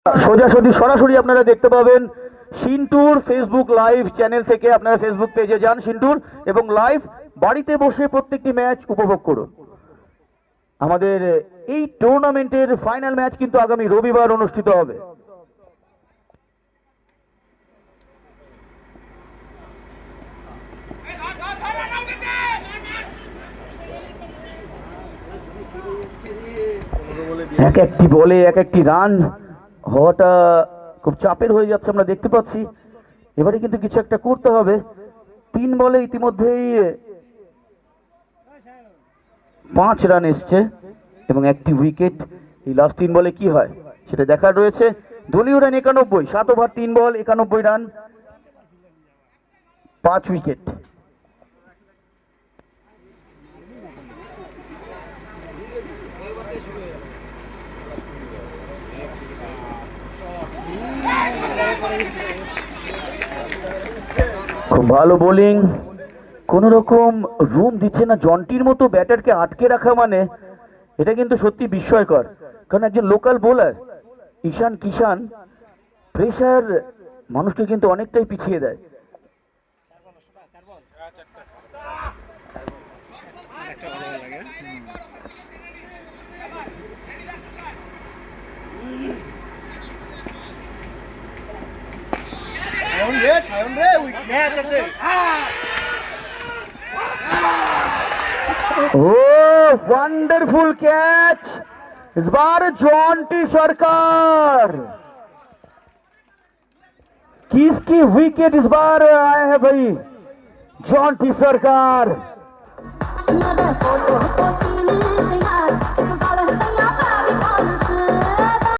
সোজাসুজি সরাসরি আপনারা দেখতে পাবেন সিন্টুর ফেসবুক লাইভ চ্যানেল থেকে। আপনারা ফেসবুক পেজে যান সিন্টুর এবং লাইভ বাড়িতে বসে প্রত্যেকটি ম্যাচ উপভোগ করুন। আমাদের এই টুর্নামেন্টের ফাইনাল ম্যাচ কিন্তু আগামী রবিবার অনুষ্ঠিত হবে। এক একটি বলে এক একটি রান হওয়াটা খুব চাপের হয়ে যাচ্ছে আমরা দেখতে পাচ্ছি। এবারে কিন্তু কিছু একটা করতে হবে। 3 বলে ইতিমধ্যেই 5 রান এসছে এবং একটি উইকেট। এই লাস্ট 3 বলে কি হয় সেটা দেখার রয়েছে। দলীয় রান 91, 7 ওভার 3 বল 91 রান, 5 উইকেট। খুব ভালো বোলিং, কোন রকম রুম দিচ্ছে না। জন্টির মতো ব্যাটারকে আটকে রাখা মানে এটা কিন্তু সত্যি বিস্ময়কর, কারণ একজন লোকাল বোলার ঈশান কিষান প্রেসার মানুষকে কিন্তু অনেকটাই পিছিয়ে দেয়। Oh, wonderful catch! इस बार जॉन्टी सरकार, किसकी विकेट इस बार आया है भाई? जॉन्टी सरकार।